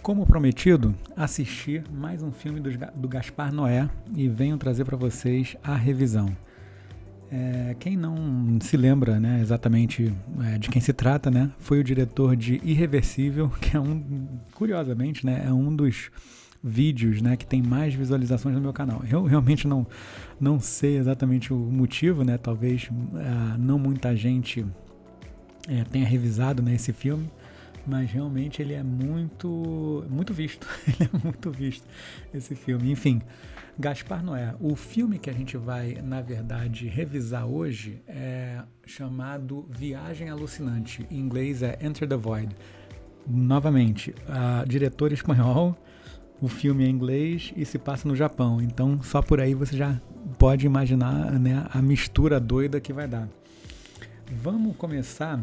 Como prometido, assisti mais um filme do Gaspar Noé e venho trazer para vocês a revisão. Quem não se lembra, né, exatamente de quem se trata, né, foi o diretor de Irreversível, que curiosamente, né, é um dos vídeos, né, que tem mais visualizações no meu canal. Eu realmente não sei exatamente o motivo, né, talvez não muita gente tenha revisado, né, esse filme, mas realmente ele é muito visto. Ele é muito visto, esse filme. Enfim, Gaspar Noé. O filme que a gente vai, na verdade, revisar hoje é chamado Viagem Alucinante. Em inglês é Enter the Void. Novamente, diretor espanhol, o filme é em inglês e se passa no Japão. Então, só por aí você já pode imaginar, né, a mistura doida que vai dar. Vamos começar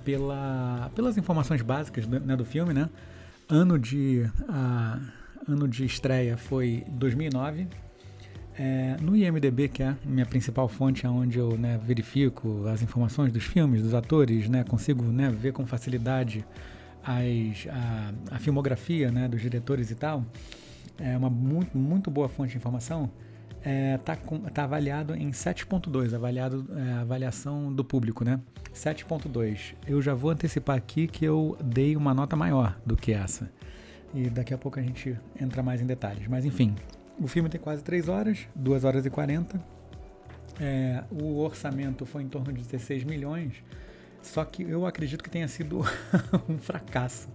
pelas informações básicas, né, do filme, né? Ano de estreia foi 2009. No IMDb, que é a minha principal fonte, onde eu, né, verifico as informações dos filmes, dos atores, né, consigo, né, ver com facilidade a filmografia, né, dos diretores e tal. É uma muito boa fonte de informação. Tá avaliado em 7.2, avaliação do público, né? 7.2. Eu já vou antecipar aqui que eu dei uma nota maior do que essa. E daqui a pouco a gente entra mais em detalhes. Mas enfim, o filme tem quase 3 horas, 2 horas e 40. O orçamento foi em torno de 16 milhões, só que eu acredito que tenha sido um fracasso.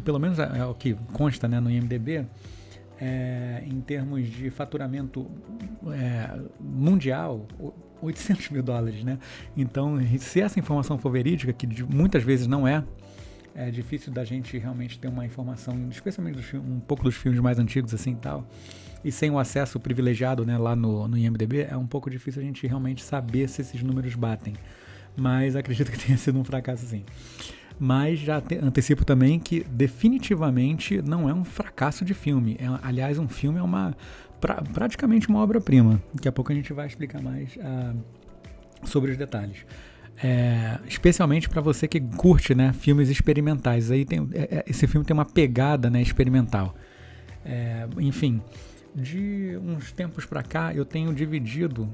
Pelo menos é o que consta, né, no IMDb, em termos de faturamento mundial, $800 mil, né? Então, se essa informação for verídica, que muitas vezes não é difícil da gente realmente ter uma informação, especialmente um pouco dos filmes mais antigos assim e tal, e sem o acesso privilegiado, né, lá no IMDb, é um pouco difícil a gente realmente saber se esses números batem. Mas acredito que tenha sido um fracasso sim. Mas já antecipo também que definitivamente não é um fracasso de filme. Aliás, um filme é praticamente uma obra-prima. Daqui a pouco a gente vai explicar mais sobre os detalhes. Especialmente para você que curte, né, filmes experimentais. Aí esse filme tem uma pegada, né, experimental. Enfim, de uns tempos para cá eu tenho dividido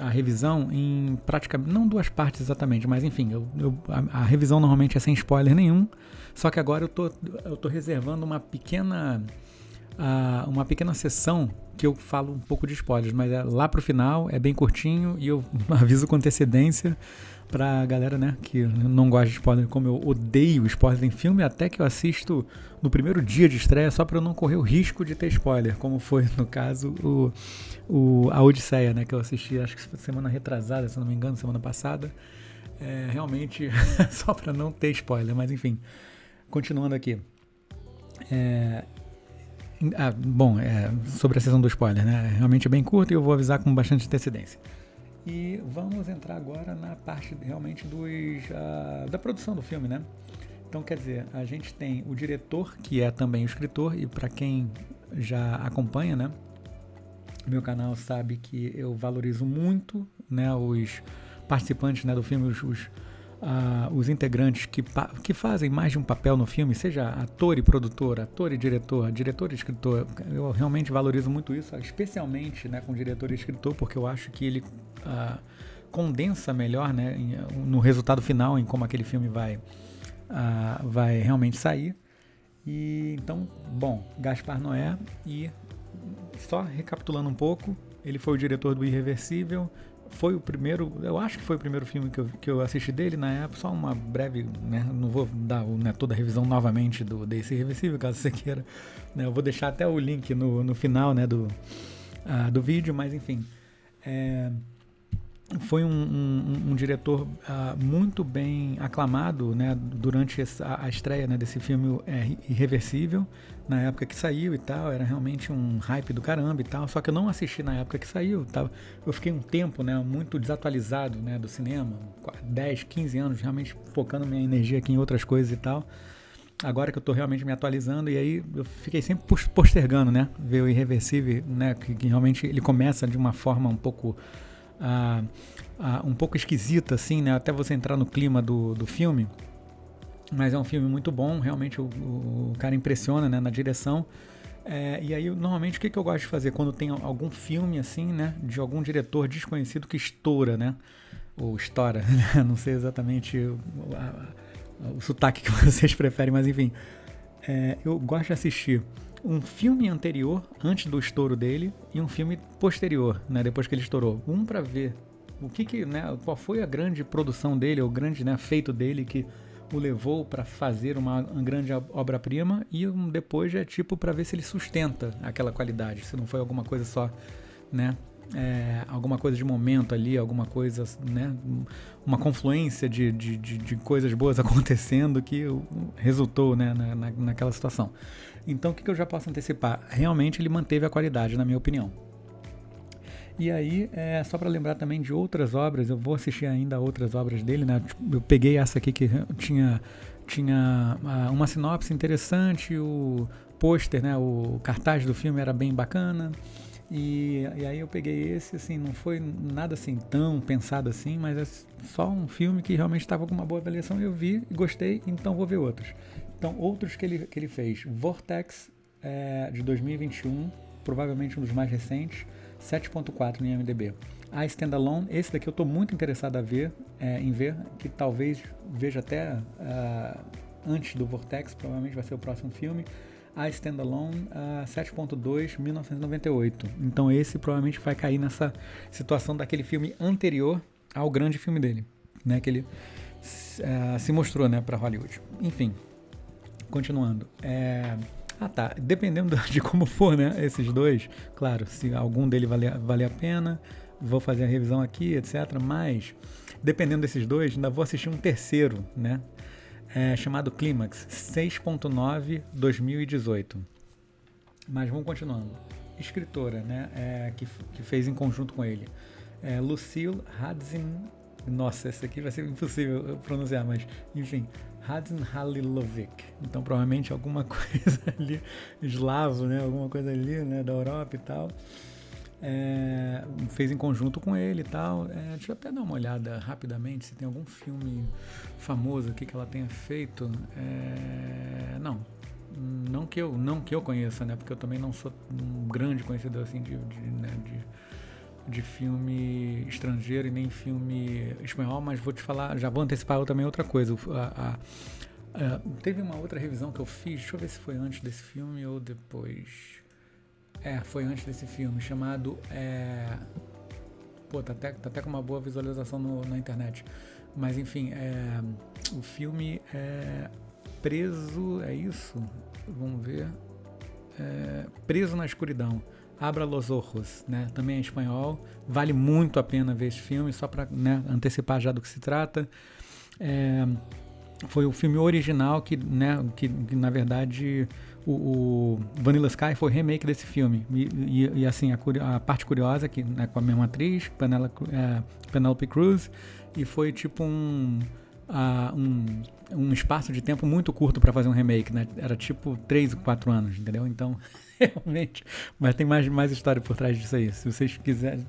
a revisão em praticamente, não 2 partes exatamente, mas enfim, a revisão normalmente é sem spoiler nenhum, só que agora eu tô reservando uma pequena sessão que eu falo um pouco de spoilers, mas lá pro final, é bem curtinho e eu aviso com antecedência pra galera, né, que não gosta de spoiler, como eu odeio spoiler em filme, até que eu assisto no primeiro dia de estreia, só pra eu não correr o risco de ter spoiler, como foi no caso a Odisseia, né, que eu assisti, acho que semana retrasada, se não me engano, semana passada, realmente só pra não ter spoiler, mas enfim, continuando aqui. Sobre a sessão do spoiler, né, realmente é bem curto e eu vou avisar com bastante antecedência. E vamos entrar agora na parte realmente da produção do filme, né? Então, quer dizer, a gente tem o diretor, que é também o escritor, e para quem já acompanha, né, meu canal sabe que eu valorizo muito, né, os participantes, né, do filme, os integrantes que fazem mais de um papel no filme, seja ator e produtor, ator e diretor e escritor. Eu realmente valorizo muito isso, especialmente, né, com o diretor e escritor, porque eu acho que ele condensa melhor, né, no resultado final, em como aquele filme vai realmente sair. E então, bom, Gaspar Noé, e só recapitulando um pouco, ele foi o diretor do Irreversível. Foi o primeiro, eu acho que foi o primeiro filme que eu assisti dele na época, só uma breve, né, não vou dar, né, toda a revisão novamente desse Irreversível, caso você queira, né, eu vou deixar até o link no final, né, do vídeo, mas enfim, foi um diretor muito bem aclamado, né, durante a estreia, né, desse filme Irreversível, na época que saiu e tal, era realmente um hype do caramba e tal, só que eu não assisti na época que saiu, eu fiquei um tempo, né, muito desatualizado, né, do cinema, 10, 15 anos, realmente focando minha energia aqui em outras coisas e tal. Agora que eu tô realmente me atualizando, e aí eu fiquei sempre postergando, né, ver o Irreversível, né, que realmente ele começa de uma forma um pouco um pouco esquisita, assim, né? Até você entrar no clima do filme. Mas é um filme muito bom, realmente o cara impressiona, né, na direção. E aí, normalmente, o que eu gosto de fazer quando tem algum filme, assim, né, de algum diretor desconhecido que estoura, né? Ou estoura, né? Não sei exatamente o sotaque que vocês preferem, mas enfim. Eu gosto de assistir um filme anterior, antes do estouro dele, e um filme posterior, né, depois que ele estourou. Pra ver né, qual foi a grande produção dele, o grande, né, feito dele que o levou para fazer uma grande obra-prima, e depois é tipo para ver se ele sustenta aquela qualidade, se não foi alguma coisa só, né? Alguma coisa de momento ali, alguma coisa, né? Uma confluência de coisas boas acontecendo que resultou, né, naquela situação. Então, o que eu já posso antecipar? Realmente ele manteve a qualidade, na minha opinião. E aí, só para lembrar também de outras obras, eu vou assistir ainda a outras obras dele, né? Eu peguei essa aqui que tinha uma sinopse interessante, o pôster, né? O cartaz do filme era bem bacana. E aí eu peguei esse, assim, não foi nada assim tão pensado assim, mas é só um filme que realmente estava com uma boa avaliação, eu vi e gostei, então vou ver outros. Então, outros que ele fez, Vortex, de 2021, provavelmente um dos mais recentes, 7.4 no IMDb. A Standalone, esse daqui eu estou muito interessado em ver, que talvez veja até antes do Vortex, provavelmente vai ser o próximo filme. A Standalone, 7.2, 1998. Então esse provavelmente vai cair nessa situação daquele filme anterior ao grande filme dele, né, que ele se mostrou, né, para Hollywood. Enfim, continuando. Dependendo de como for, né, esses dois, claro, se algum dele valer a pena, vou fazer a revisão aqui, etc. Mas, dependendo desses dois, ainda vou assistir um terceiro, né, chamado Clímax, 6.9, 2018. Mas vamos continuando. Escritora, né, que fez em conjunto com ele. Lucille Hudson. Nossa, esse aqui vai ser impossível pronunciar, mas enfim. Hudson Halilovic. Então, provavelmente alguma coisa ali, eslavo, né? Alguma coisa ali, né? Da Europa e tal. Fez em conjunto com ele e tal. Deixa eu até dar uma olhada rapidamente se tem algum filme famoso aqui que ela tenha feito. Não que eu conheça, né? Porque eu também não sou um grande conhecedor assim de filme estrangeiro e nem filme espanhol, mas vou te falar, já vou antecipar também outra coisa. Teve uma outra revisão que eu fiz, deixa eu ver se foi antes desse filme ou depois. Foi antes desse filme, chamado... tá até com uma boa visualização na internet. Mas enfim, o filme é Preso, é isso? Vamos ver. Preso na Escuridão. Abra los ojos, né? Também é em espanhol. Vale muito a pena ver esse filme, só para, né, antecipar já do que se trata. Foi o filme original que na verdade o Vanilla Sky foi remake desse filme. E assim, a parte curiosa é que, né, com a mesma atriz, Penelope Cruz, e foi tipo um espaço de tempo muito curto para fazer um remake, né? Era tipo 3 ou 4 anos, entendeu? Então, realmente, mas tem mais história por trás disso aí. Se vocês quiserem,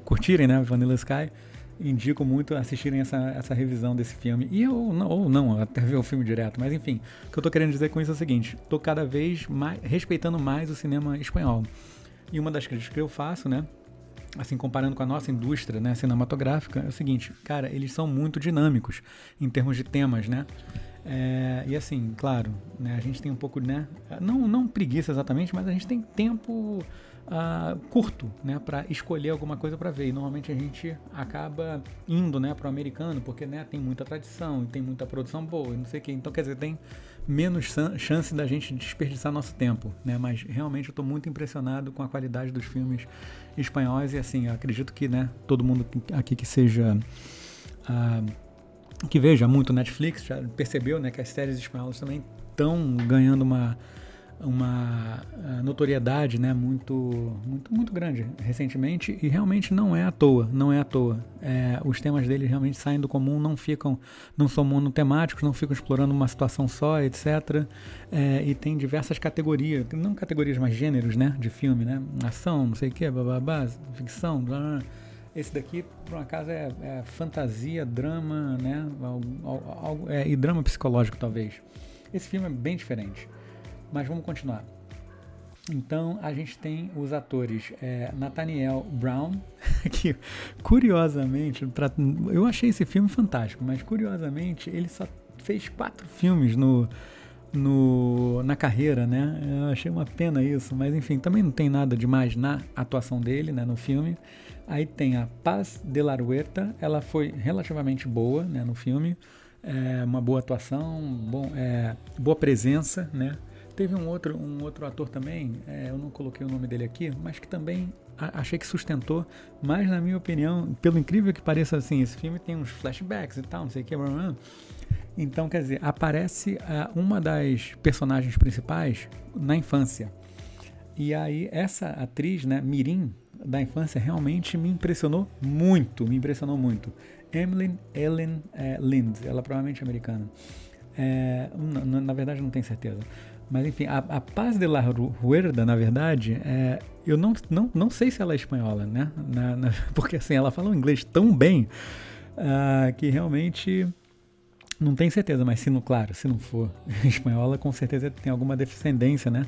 curtirem, né, Vanilla Sky, indico muito assistirem essa revisão desse filme. Ou não, até ver o filme direto. Mas enfim, o que eu tô querendo dizer com isso é o seguinte: tô cada vez mais respeitando mais o cinema espanhol. E uma das críticas que eu faço, né, assim, comparando com a nossa indústria, né, cinematográfica, é o seguinte: cara, eles são muito dinâmicos em termos de temas, né? E assim, claro, né, a gente tem um pouco, né, não preguiça exatamente, mas a gente tem tempo curto, né, para escolher alguma coisa para ver. E normalmente a gente acaba indo, né, para o americano, porque, né, tem muita tradição e tem muita produção boa e não sei o que. Então, quer dizer, tem menos chance da gente desperdiçar nosso tempo, né? Mas realmente eu estou muito impressionado com a qualidade dos filmes espanhóis e, assim, eu acredito que, né, todo mundo aqui que seja que veja muito Netflix já percebeu, né, que as séries espanholas também estão ganhando uma notoriedade, né, muito grande recentemente, e realmente não é à toa. Os temas deles realmente saem do comum, não são monotemáticos, não ficam explorando uma situação só, etc. E tem diversas categorias, não categorias, mas gêneros, né, de filme, né, ação, não sei o que, bababá, ficção, blá, blá. Esse daqui, por um acaso, é fantasia, drama, né? E drama psicológico, talvez. Esse filme é bem diferente. Mas vamos continuar. Então, a gente tem os atores Nathaniel Brown, que, curiosamente, eu achei esse filme fantástico, mas, curiosamente, ele só fez 4 filmes na carreira, né? Eu achei uma pena isso, mas, enfim, também não tem nada demais na atuação dele, né, no filme. Aí tem a Paz de la Huerta, ela foi relativamente boa, né, no filme, uma boa atuação, boa presença, né? Teve um outro ator também, eu não coloquei o nome dele aqui, mas que também achei que sustentou, mas na minha opinião, pelo incrível que pareça, assim, esse filme tem uns flashbacks e tal, não sei o que, então, quer dizer, aparece uma das personagens principais na infância. E aí, essa atriz, né, mirim, da infância, realmente me impressionou muito. Emily Ellen Lind, ela provavelmente é americana. Na verdade, não tenho certeza. Mas, enfim, a Paz de la Huerta, na verdade, eu não sei se ela é espanhola, né? Porque, assim, ela fala o inglês tão bem que realmente não tenho certeza, mas se não for espanhola, com certeza tem alguma descendência, né?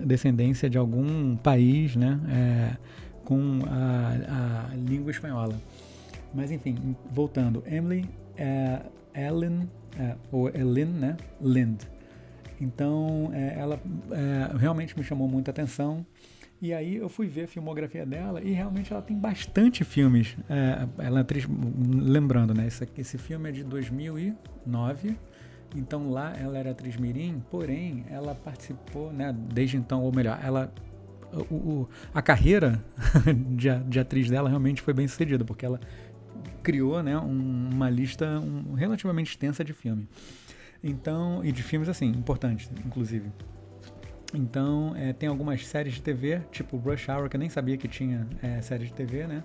Descendência de algum país, né? Com a língua espanhola. Mas, enfim, voltando. Emily Ellen, ou Ellen, né? Lind. Então, ela realmente me chamou muita atenção. E aí eu fui ver a filmografia dela e realmente ela tem bastante filmes. Ela é atriz, lembrando, né? Esse filme é de 2009. Então lá ela era atriz mirim, porém ela participou, né? Desde então, ou melhor, a carreira de atriz dela realmente foi bem sucedida, porque ela criou, né, uma lista relativamente extensa de filme. Então, e de filmes assim, importantes, inclusive. Então, tem algumas séries de TV, tipo Rush Hour, que eu nem sabia que tinha série de TV, né?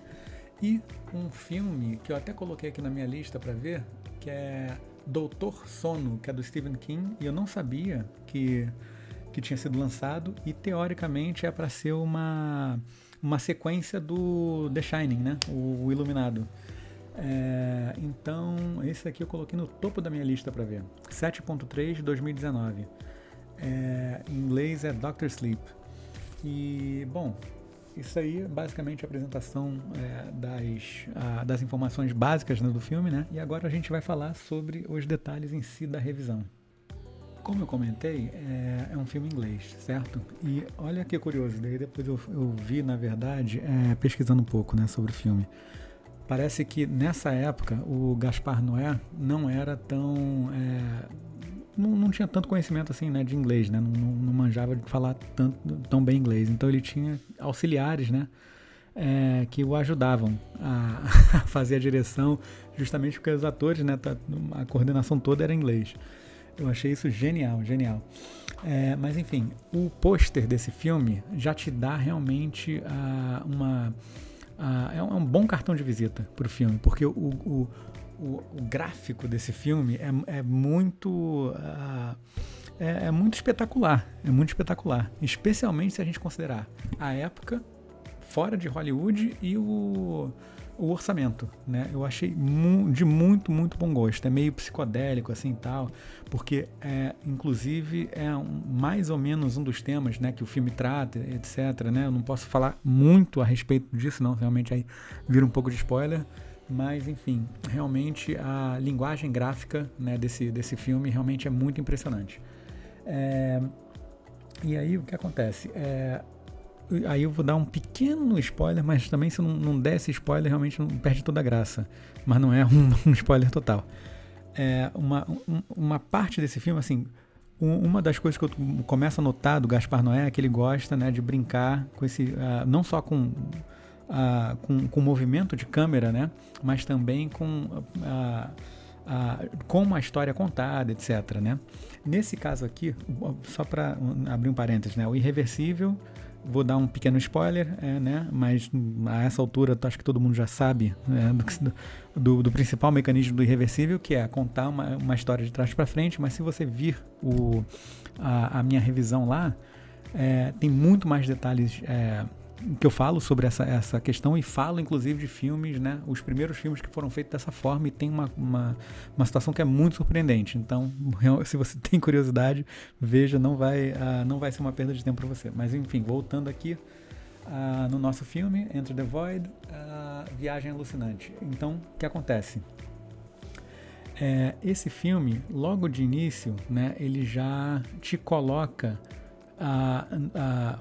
E um filme que eu até coloquei aqui na minha lista para ver, que é Doutor Sono, que é do Stephen King, e eu não sabia que tinha sido lançado, e teoricamente é para ser uma sequência do The Shining, né? O Iluminado. Então, esse aqui eu coloquei no topo da minha lista para ver. 7.3 de 2019. Em inglês é Dr. Sleep. E, bom, isso aí é basicamente a apresentação das informações básicas, né, do filme, né? E agora a gente vai falar sobre os detalhes em si da revisão. Como eu comentei, é um filme em inglês, certo? E olha que curioso, daí depois eu vi, na verdade, pesquisando um pouco, né, sobre o filme. Parece que nessa época o Gaspar Noé não era tão... não tinha tanto conhecimento assim, né, de inglês, né? Não manjava de falar tão bem inglês. Então ele tinha auxiliares, né, que o ajudavam a fazer a direção, justamente porque os atores, né, a coordenação toda era em inglês. Eu achei isso genial. Mas enfim, o pôster desse filme já te dá realmente é um bom cartão de visita para o filme, porque o gráfico desse filme é muito espetacular, especialmente se a gente considerar a época fora de Hollywood e o orçamento, né? Eu achei de muito, muito bom gosto. É meio psicodélico assim, tal, porque inclusive mais ou menos um dos temas, né, que o filme trata, etc, né? Eu não posso falar muito a respeito disso, não, realmente aí vira um pouco de spoiler. Mas, enfim, realmente a linguagem gráfica, né, desse filme realmente é muito impressionante. E aí o que acontece? Aí eu vou dar um pequeno spoiler, mas também se não der esse spoiler, realmente não perde toda a graça. Mas não é um spoiler total. Uma parte desse filme, assim, uma das coisas que eu começo a notar do Gaspar Noé é que ele gosta, né, de brincar com esse... não só com o movimento de câmera, né, mas também com uma história contada, etc, né. Nesse caso aqui, só para abrir um parênteses, né, o Irreversível, vou dar um pequeno spoiler, né, mas a essa altura acho que todo mundo já sabe, do principal mecanismo do Irreversível, que é contar uma história de trás para frente, mas se você vir a minha revisão lá, tem muito mais detalhes que eu falo sobre essa questão e falo inclusive de filmes, né, os primeiros filmes que foram feitos dessa forma, e tem uma situação que é muito surpreendente. Então, se você tem curiosidade, veja, não vai ser uma perda de tempo para você. Mas enfim, voltando aqui no nosso filme, Enter the Void, Viagem Alucinante. Então, o que acontece? Esse filme, logo de início, né, ele já te coloca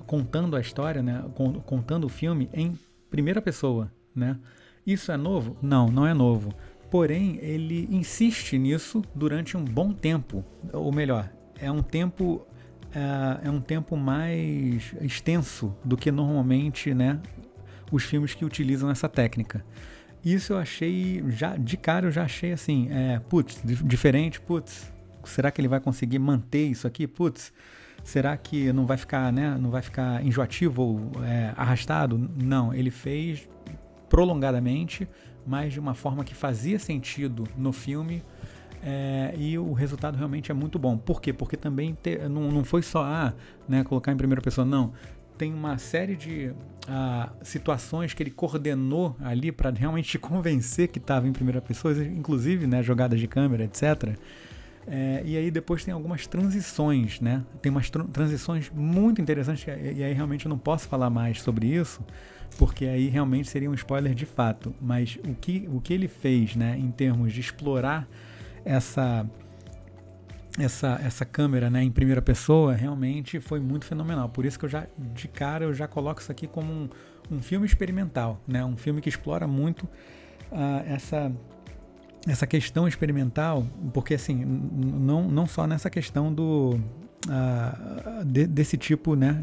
contando a história, né, contando o filme em primeira pessoa, né? Isso é novo? Não, não é novo. Porém, ele insiste nisso durante um bom tempo, ou melhor, é um tempo mais extenso do que normalmente, né, os filmes que utilizam essa técnica. Isso eu achei, de cara eu já achei assim, diferente, será que ele vai conseguir manter isso aqui? Será que não vai ficar, né, não vai ficar enjoativo ou arrastado? Não, ele fez prolongadamente, mas de uma forma que fazia sentido no filme, e o resultado realmente é muito bom. Por quê? Porque também não foi só né, colocar em primeira pessoa, não. Tem uma série de situações que ele coordenou ali para realmente te convencer que estava em primeira pessoa, inclusive, né, jogadas de câmera, etc. E aí depois tem algumas transições, né? Tem umas transições muito interessantes, e aí realmente eu não posso falar mais sobre isso, porque aí realmente seria um spoiler de fato. Mas o que ele fez, né, em termos de explorar essa câmera, né, em primeira pessoa, realmente foi muito fenomenal. Por isso que de cara eu já coloco isso aqui como um filme experimental, né? Um filme que explora muito essa questão experimental, porque assim, não só nessa questão desse tipo, né,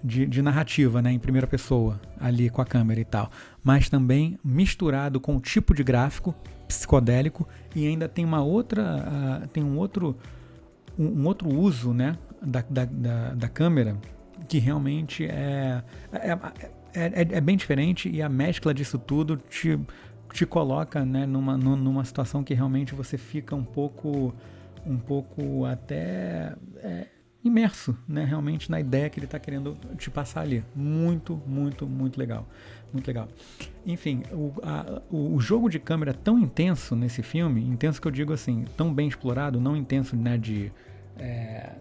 de narrativa, né, em primeira pessoa, ali com a câmera e tal, mas também misturado com o tipo de gráfico psicodélico, e ainda tem um outro uso, né, da câmera, que realmente é bem diferente, e a mescla disso tudo te coloca, né, numa situação que realmente você fica um pouco até imerso, né, realmente na ideia que ele está querendo te passar ali. Muito, muito, muito legal. Muito legal. Enfim, o jogo de câmera é tão intenso nesse filme, intenso que eu digo assim, tão bem explorado, não intenso, né, de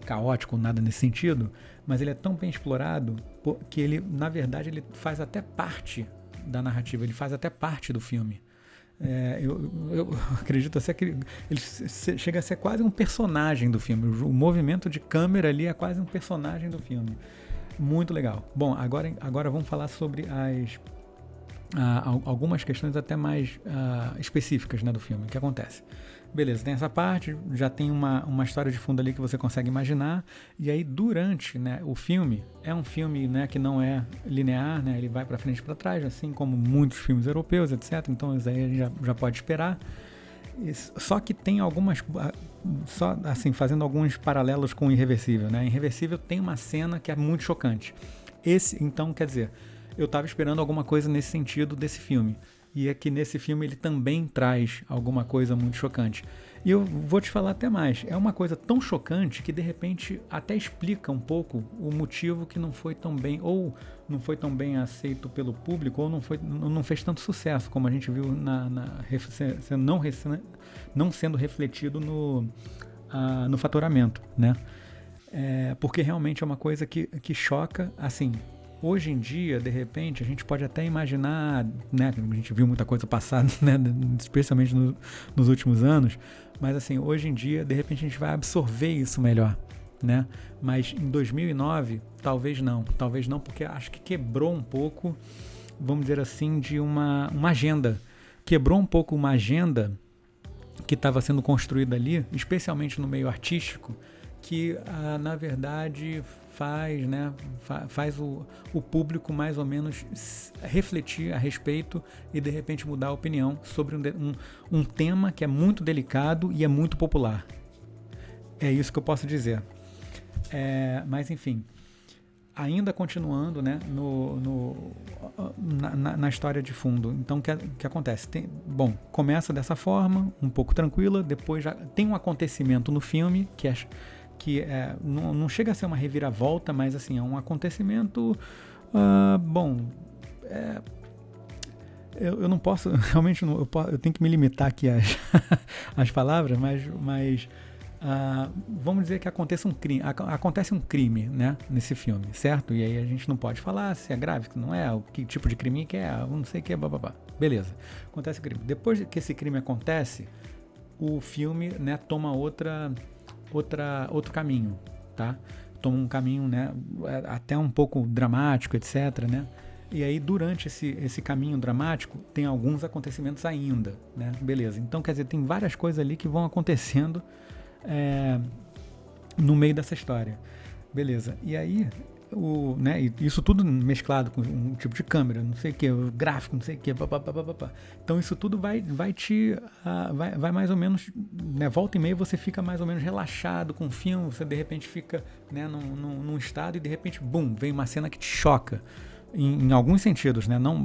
caótico, nada nesse sentido, mas ele é tão bem explorado que ele, na verdade, ele faz até parte da narrativa, ele faz até parte do filme. Eu acredito até que ele chega a ser quase um personagem do filme. O movimento de câmera ali é quase um personagem do filme. Muito legal. Bom, agora vamos falar sobre algumas questões até mais específicas, né, do filme. O que acontece? Beleza, tem essa parte, já tem uma história de fundo ali que você consegue imaginar, e aí durante, né, o filme, é um filme, né, que não é linear, né, ele vai para frente e para trás, assim como muitos filmes europeus, etc. Então isso aí a gente já pode esperar. Só que tem algumas, só assim, fazendo alguns paralelos com o Irreversível, né? Irreversível tem uma cena que é muito chocante. Então, quer dizer, eu estava esperando alguma coisa nesse sentido desse filme. E é que nesse filme ele também traz alguma coisa muito chocante. E eu vou te falar até mais. É uma coisa tão chocante que de repente até explica um pouco o motivo que não foi tão bem, ou não foi tão bem aceito pelo público, ou não fez tanto sucesso, como a gente viu não sendo refletido no faturamento, né? Porque realmente é uma coisa que choca, assim. Hoje em dia, de repente, a gente pode até imaginar, né, a gente viu muita coisa passada, né, especialmente nos últimos anos, mas assim, hoje em dia, de repente a gente vai absorver isso melhor, né? Mas em 2009, talvez não, porque acho que quebrou um pouco, vamos dizer assim, de uma agenda, quebrou um pouco uma agenda que estava sendo construída ali, especialmente no meio artístico, que na verdade faz o público mais ou menos refletir a respeito e de repente mudar a opinião sobre um tema que é muito delicado e é muito popular. É isso que eu posso dizer. Mas enfim, ainda continuando, né, na história de fundo. Então, o que acontece? Começa dessa forma, um pouco tranquila, depois já tem um acontecimento no filme que não chega a ser uma reviravolta, mas assim, é um acontecimento Bom, eu não posso, realmente eu tenho que me limitar aqui às palavras, mas vamos dizer que acontece um crime, né, nesse filme, certo? E aí a gente não pode falar se é grave, se não é, o que tipo de crime que é, não sei o que, bababá. Beleza, acontece o crime. Depois que esse crime acontece, o filme, né, toma outro caminho, tá? Toma um caminho, né, até um pouco dramático, etc, né? E aí, durante esse caminho dramático, tem alguns acontecimentos ainda, né? Beleza. Então, quer dizer, tem várias coisas ali que vão acontecendo no meio dessa história. Beleza. E aí, né, isso tudo mesclado com um tipo de câmera, não sei o que, o gráfico, não sei o que, papapá. Então, isso tudo vai mais ou menos, né, volta e meia você fica mais ou menos relaxado com o filme, você de repente fica, né, num estado e de repente, bum, vem uma cena que te choca. Em alguns sentidos, né? Não,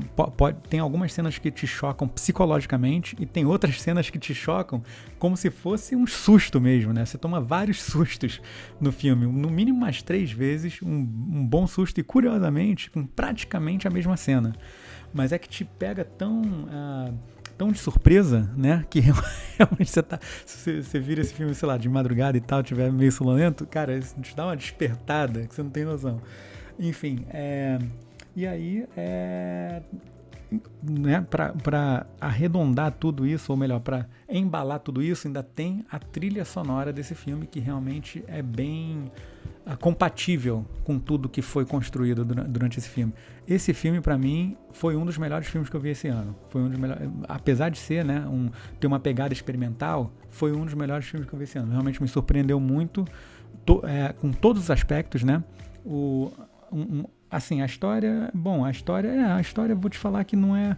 tem algumas cenas que te chocam psicologicamente e tem outras cenas que te chocam como se fosse um susto mesmo, né? Você toma vários sustos no filme, no mínimo umas 3 vezes, um bom susto e, curiosamente, com praticamente a mesma cena. Mas é que te pega tão de surpresa, né? Que realmente você vira esse filme, sei lá, de madrugada e tal, tiver meio sonolento, cara, isso te dá uma despertada que você não tem noção. Enfim, e aí, né, para arredondar tudo isso, ou melhor, para embalar tudo isso, ainda tem a trilha sonora desse filme, que realmente é bem compatível com tudo que foi construído durante esse filme. Esse filme, para mim, foi um dos melhores filmes que eu vi esse ano. Foi um dos melhores, apesar de ser, né, ter uma pegada experimental, foi um dos melhores filmes que eu vi esse ano. Realmente me surpreendeu muito, com todos os aspectos, né? Assim, a história, vou te falar que não é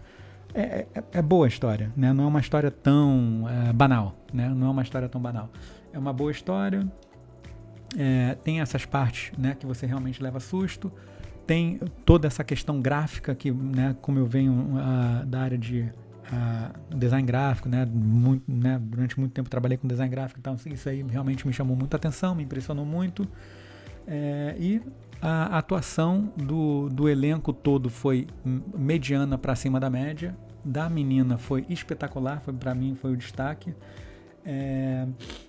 boa a história, né? Não é uma história tão banal, né? Não é uma história tão banal. É uma boa história, tem essas partes, né, que você realmente leva susto, tem toda essa questão gráfica que, né, como eu venho da área de design gráfico, né, durante muito tempo trabalhei com design gráfico, então isso aí realmente me chamou muita atenção, me impressionou muito, e a atuação do elenco todo foi mediana para cima da média, da menina foi espetacular, para mim foi o destaque,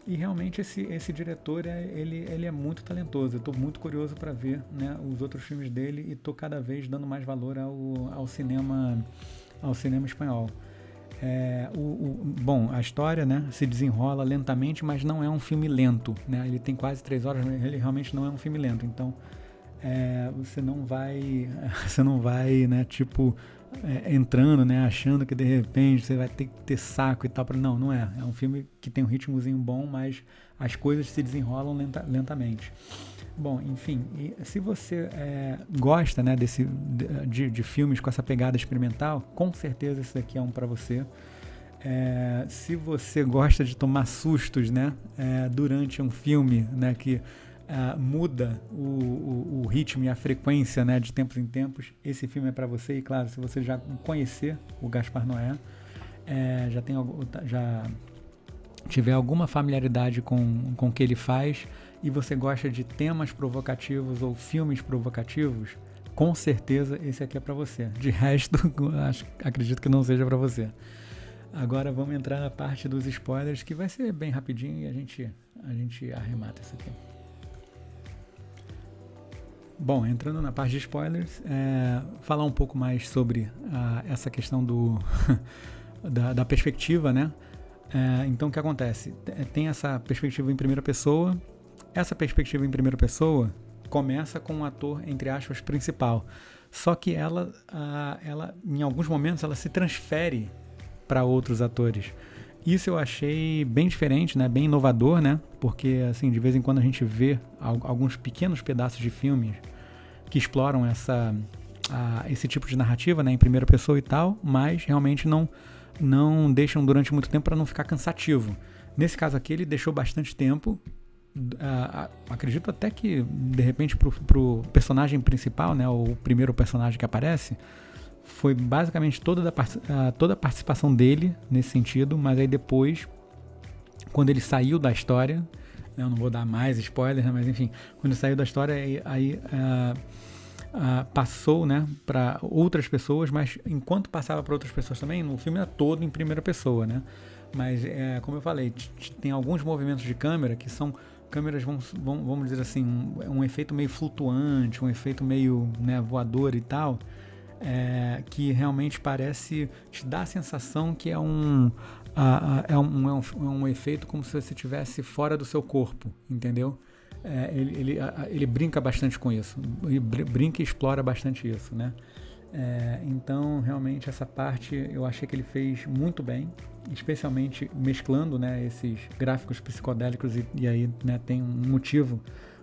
e realmente esse diretor ele é muito talentoso. Eu estou muito curioso para ver, né, os outros filmes dele e estou cada vez dando mais valor ao cinema espanhol. Bom, a história, né, se desenrola lentamente, mas não é um filme lento, né? Ele tem quase 3 horas, mas ele realmente não é um filme lento. Então você não vai, né, tipo, entrando, né, achando que de repente você vai ter que ter saco e tal. Não é. É um filme que tem um ritmozinho bom, mas as coisas se desenrolam lentamente. Bom, enfim, e se você gosta, né, de filmes com essa pegada experimental, com certeza esse daqui é um para você. Se você gosta de tomar sustos, né, durante um filme, né, que muda o ritmo e a frequência, né, de tempos em tempos, esse filme é para você. E claro, se você já conhecer o Gaspar Noé, já tiver alguma familiaridade com o que ele faz e você gosta de temas provocativos ou filmes provocativos, com certeza esse aqui é para você. De resto, acredito que não seja para você. Agora vamos entrar na parte dos spoilers, que vai ser bem rapidinho e a gente arremata isso aqui. Bom, entrando na parte de spoilers, falar um pouco mais sobre essa questão da perspectiva, né? Então, o que acontece? Tem essa perspectiva em primeira pessoa. Essa perspectiva em primeira pessoa começa com um ator, entre aspas, principal. Só que ela em alguns momentos, ela se transfere para outros atores. Isso eu achei bem diferente, né? Bem inovador, né? Porque, assim, de vez em quando a gente vê alguns pequenos pedaços de filmes que exploram esse tipo de narrativa, né? Em primeira pessoa e tal, mas realmente não deixam durante muito tempo para não ficar cansativo. Nesse caso aqui, ele deixou bastante tempo. Acredito até que, de repente, pro personagem principal, né? O primeiro personagem que aparece, foi basicamente toda a participação dele nesse sentido, mas aí depois, quando ele saiu da história, eu não vou dar mais spoilers, né, mas enfim, quando ele saiu da história, aí passou, né, para outras pessoas, mas enquanto passava para outras pessoas também, no filme é todo em primeira pessoa, né? Mas, como eu falei, tem alguns movimentos de câmera que são câmeras, vamos dizer assim, um efeito meio flutuante, um efeito meio, né, voador e tal, que realmente parece, te dá a sensação que é um efeito como se você estivesse fora do seu corpo, entendeu? Ele brinca bastante com isso, ele brinca e explora bastante isso, né? Então, realmente, essa parte eu achei que ele fez muito bem, especialmente mesclando, né, esses gráficos psicodélicos e aí, né, tem um motivo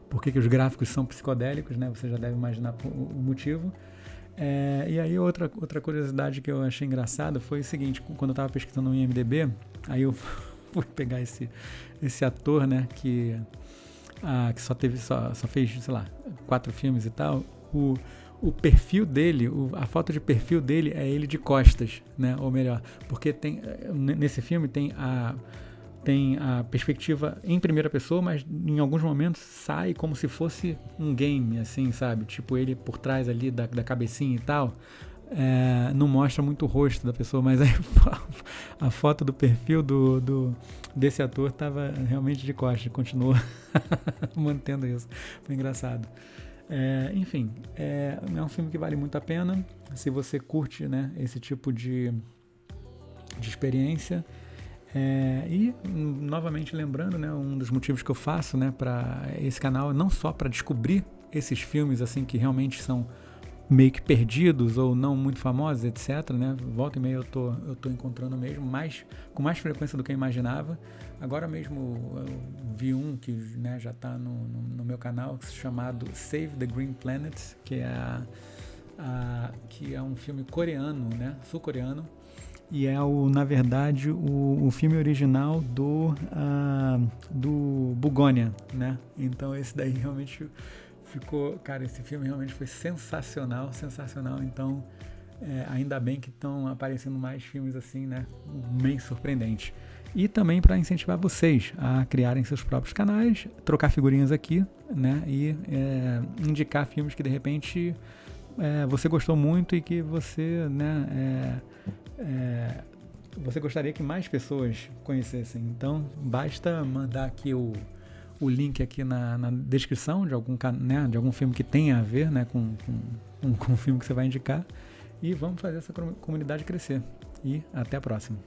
por que os gráficos são psicodélicos, né? Você já deve imaginar o motivo. E aí outra curiosidade que eu achei engraçada foi o seguinte: quando eu estava pesquisando no IMDb, aí eu fui pegar esse ator, né, que só fez, sei lá, 4 filmes e tal. O perfil dele, a foto de perfil dele é ele de costas, né? Ou melhor, porque nesse filme tem a perspectiva em primeira pessoa, mas em alguns momentos sai como se fosse um game, assim, sabe? Tipo, ele por trás ali da cabecinha e tal. Não mostra muito o rosto da pessoa, mas aí a foto do perfil desse ator estava realmente de costas, continuou mantendo isso. Foi engraçado. Enfim, é um filme que vale muito a pena se você curte, né, esse tipo de experiência. E novamente lembrando, né, um dos motivos que eu faço, né, para esse canal, não só para descobrir esses filmes assim que realmente são meio que perdidos ou não muito famosos, etc, né? Volta e meia eu tô encontrando mesmo, com mais frequência do que eu imaginava. Agora mesmo eu vi um que, né, já está no meu canal, chamado Save the Green Planet, que é um filme coreano, né, sul-coreano, e na verdade o filme original do Bugônia, né? Então esse daí realmente ficou, cara, esse filme realmente foi sensacional, então ainda bem que estão aparecendo mais filmes assim, né, bem surpreendentes. E também para incentivar vocês a criarem seus próprios canais, trocar figurinhas aqui, né, e indicar filmes que de repente você gostou muito e que você, né, você gostaria que mais pessoas conhecessem. Então basta mandar aqui o link aqui na descrição de algum filme que tenha a ver, né, com o filme que você vai indicar, e vamos fazer essa comunidade crescer. E até a próxima.